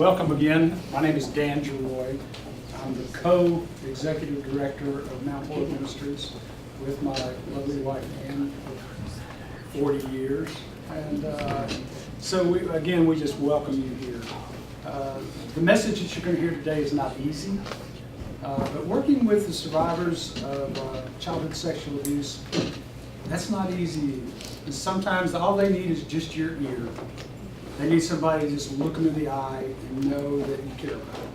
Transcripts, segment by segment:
Welcome again. My name is Dan Geroy. I'm the co-executive director of Mount Horeb Ministries with my lovely wife Ann of 40 years. And so we just welcome you here. The message that you're going to hear today is not easy, but working with the survivors of childhood sexual abuse, that's not easy. And sometimes all they need is just your ear. They need somebody to just look them in the eye and know that you care about them.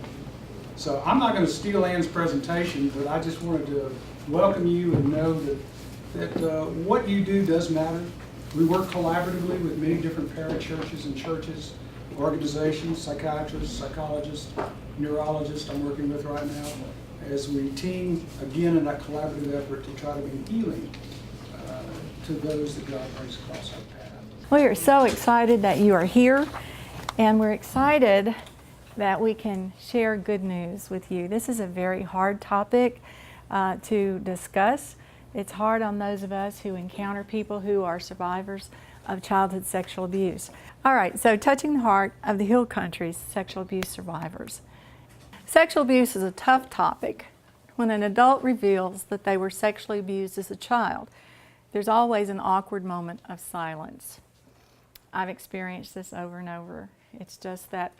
So I'm not going to steal Ann's presentation, but I just wanted to welcome you and know that what you do does matter. We work collaboratively with many different parachurches and churches, organizations, psychiatrists, psychologists, neurologists I'm working with right now, as we team again in that collaborative effort to try to bring healing to those that God brings across our path. We are so excited that you are here, and we're excited that we can share good news with you. This is a very hard topic to discuss. It's hard on those of us who encounter people who are survivors of childhood sexual abuse. All right, so touching the heart of the Hill Country's sexual abuse survivors. Sexual abuse is a tough topic. When an adult reveals that they were sexually abused as a child, there's always an awkward moment of silence. I've experienced this over and over. It's just that,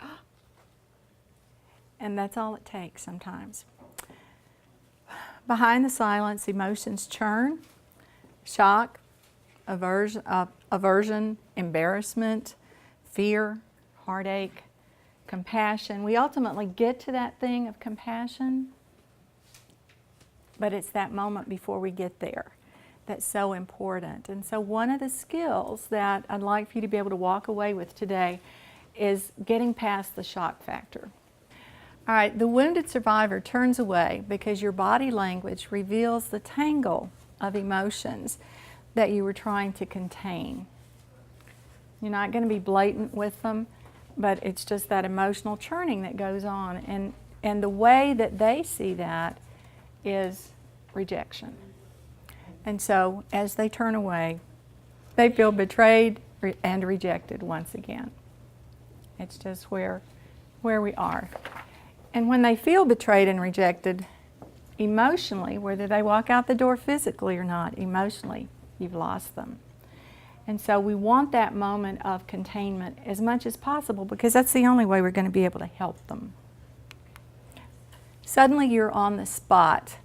and that's all it takes sometimes. Behind the silence, emotions churn: shock, aversion, embarrassment, fear, heartache, compassion. We ultimately get to that thing of compassion, but it's that moment before we get there that's so important. And so one of the skills that I'd like for you to be able to walk away with today is getting past the shock factor. All right, the wounded survivor turns away because your body language reveals the tangle of emotions that you were trying to contain. You're not going to be blatant with them, but it's just that emotional churning that goes on. And the way that they see that is rejection. And so as they turn away, they feel betrayed and rejected once again. It's just where we are. And when they feel betrayed and rejected, emotionally, whether they walk out the door physically or not, emotionally, you've lost them. And so we want that moment of containment as much as possible, because that's the only way we're going to be able to help them. Suddenly you're on the spot.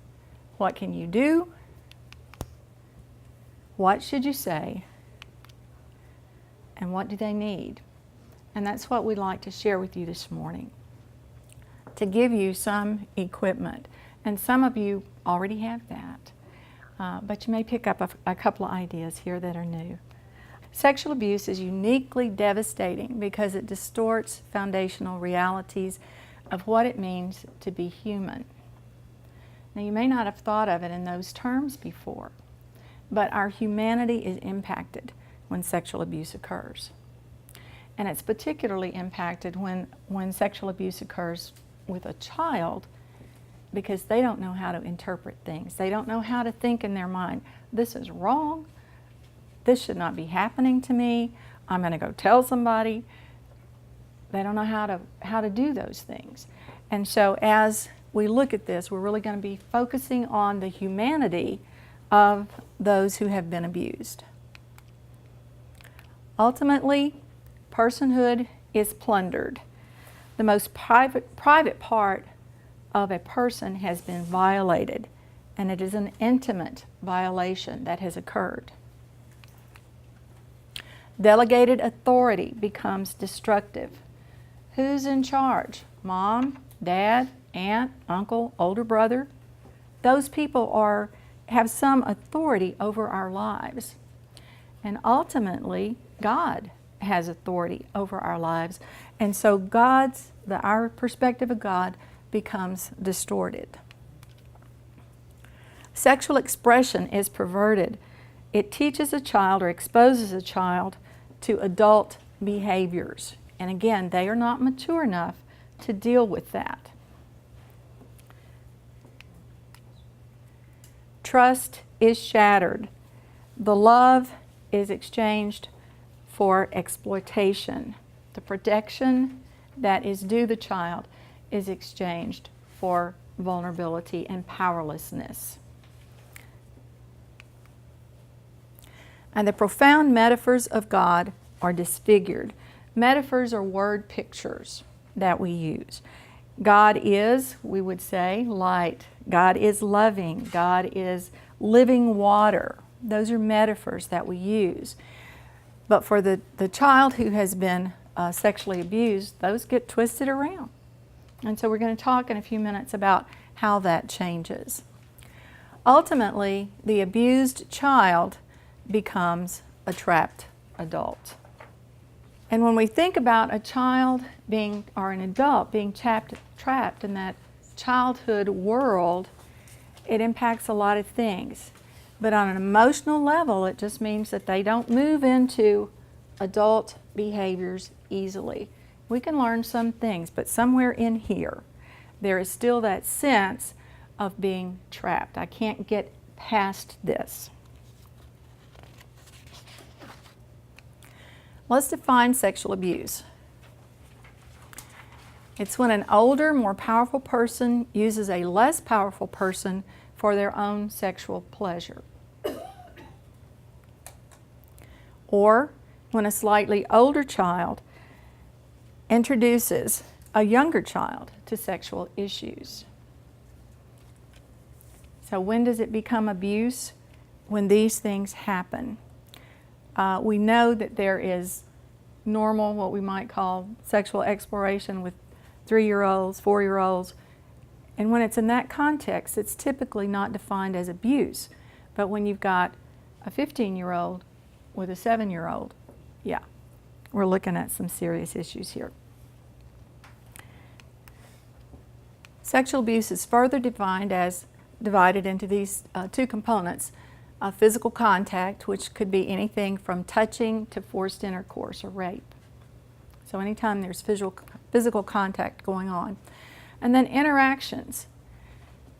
What can you do? What should you say? And what do they need? And that's what we'd like to share with you this morning, to give you some equipment. And some of you already have that, but you may pick up a couple of ideas here that are new. Sexual abuse is uniquely devastating because it distorts foundational realities of what it means to be human. Now, you may not have thought of it in those terms before, but our humanity is impacted when sexual abuse occurs. And it's particularly impacted when sexual abuse occurs with a child, because they don't know how to interpret things. They don't know how to think in their mind, this is wrong, this should not be happening to me, I'm going to go tell somebody. They don't know how to do those things. And so as we look at this, we're really going to be focusing on the humanity of those who have been abused. Ultimately, personhood is plundered. The most private part of a person has been violated, and it is an intimate violation that has occurred. Delegated authority becomes destructive. Who's in charge? Mom, dad, aunt, uncle, older brother? Those people have some authority over our lives. And ultimately, God has authority over our lives. And so our perspective of God becomes distorted. Sexual expression is perverted. It teaches a child or exposes a child to adult behaviors. And again, they are not mature enough to deal with that. Trust is shattered. The love is exchanged for exploitation. The protection that is due the child is exchanged for vulnerability and powerlessness. And the profound metaphors of God are disfigured. Metaphors are word pictures that we use. God is, we would say, light. God is loving. God is living water. Those are metaphors that we use. But for the child who has been sexually abused, those get twisted around. And so we're going to talk in a few minutes about how that changes. Ultimately, the abused child becomes a trapped adult. And when we think about a child being, or an adult being trapped in that childhood world, it impacts a lot of things. But on an emotional level, it just means that they don't move into adult behaviors easily. We can learn some things, but somewhere in here, there is still that sense of being trapped. I can't get past this. Let's define sexual abuse. It's when an older, more powerful person uses a less powerful person for their own sexual pleasure. Or when a slightly older child introduces a younger child to sexual issues. So when does it become abuse? When these things happen. We know that there is normal, what we might call sexual exploration with 3-year-olds, 4-year-olds. And when it's in that context, it's typically not defined as abuse. But when you've got a 15-year-old with a 7-year-old, yeah, we're looking at some serious issues here. Sexual abuse is further divided into these two components. Physical contact, which could be anything from touching to forced intercourse or rape. So anytime there's physical contact going on. And then interactions,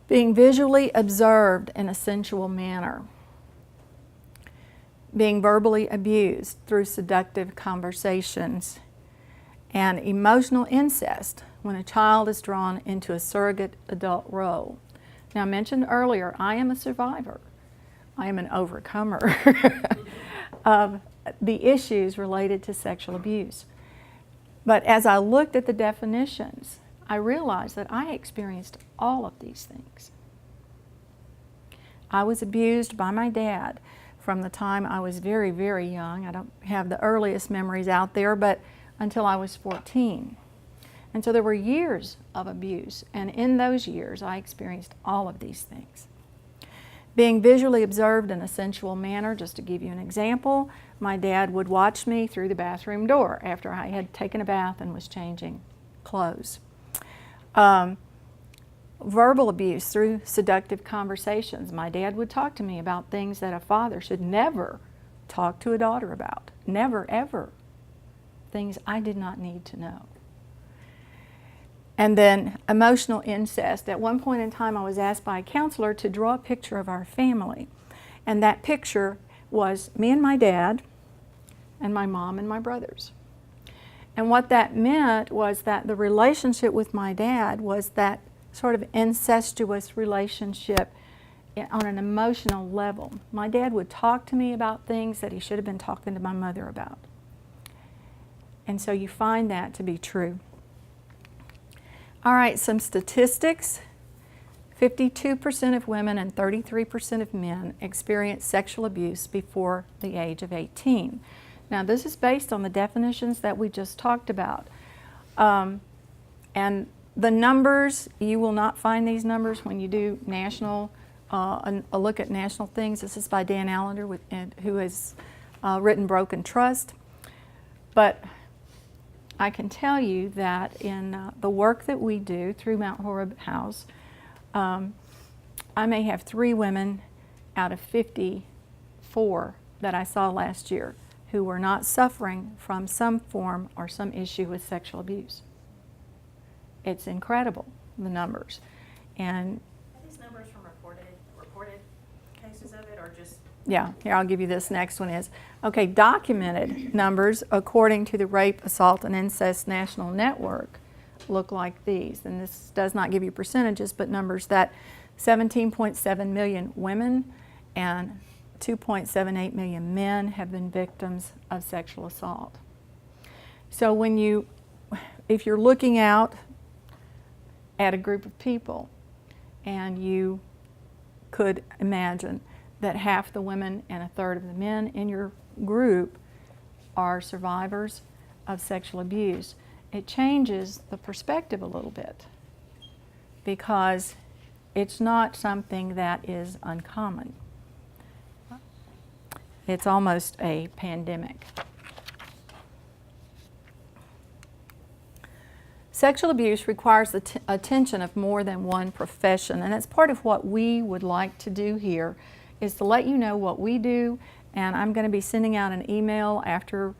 being visually observed in a sensual manner. Being verbally abused through seductive conversations. And emotional incest, when a child is drawn into a surrogate adult role. Now, I mentioned earlier, I am a survivor. I am an overcomer of the issues related to sexual abuse. But as I looked at the definitions, I realized that I experienced all of these things. I was abused by my dad from the time I was very, very young. I don't have the earliest memories out there, but until I was 14. And so there were years of abuse, and in those years I experienced all of these things. Being visually observed in a sensual manner, just to give you an example, my dad would watch me through the bathroom door after I had taken a bath and was changing clothes. Verbal abuse through seductive conversations. My dad would talk to me about things that a father should never talk to a daughter about. Never, ever. Things I did not need to know. And then emotional incest. At one point in time, I was asked by a counselor to draw a picture of our family. And that picture was me and my dad, and my mom and my brothers. And what that meant was that the relationship with my dad was that sort of incestuous relationship on an emotional level. My dad would talk to me about things that he should have been talking to my mother about. And so you find that to be true. All right, some statistics. 52% of women and 33% of men experience sexual abuse before the age of 18. Now, this is based on the definitions that we just talked about. And the numbers, you will not find these numbers when you do national, a look at national things. This is by Dan Allender, who has written Broken Trust. But I can tell you that in the work that we do through Mount Horeb House, I may have 3 women out of 54 that I saw last year who were not suffering from some form or some issue with sexual abuse. It's incredible, the numbers. And Are these numbers from reported cases pieces of it, or just? Yeah, here, I'll give you this next one is, okay, documented numbers according to the Rape, Assault, and Incest National Network look like these. And this does not give you percentages, but numbers that 17.7 million women and 2.78 million men have been victims of sexual assault. So if you're looking out at a group of people and you could imagine that half the women and a third of the men in your group are survivors of sexual abuse, it changes the perspective a little bit, because it's not something that is uncommon. It's almost a pandemic. Sexual abuse requires the attention of more than one profession, and that's part of what we would like to do here, is to let you know what we do. And I'm going to be sending out an email after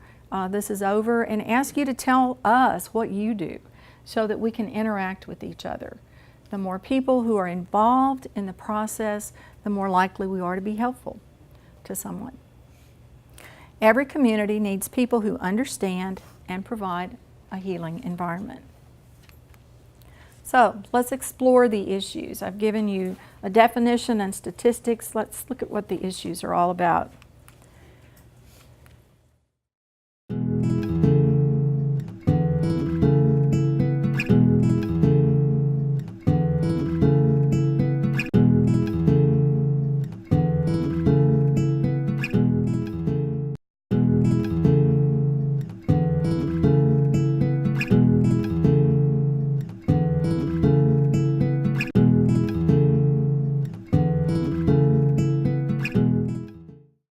this is over and ask you to tell us what you do so that we can interact with each other. The more people who are involved in the process, the more likely we are to be helpful to someone. Every community needs people who understand and provide a healing environment. So let's explore the issues. I've given you a definition and statistics. Let's look at what the issues are all about.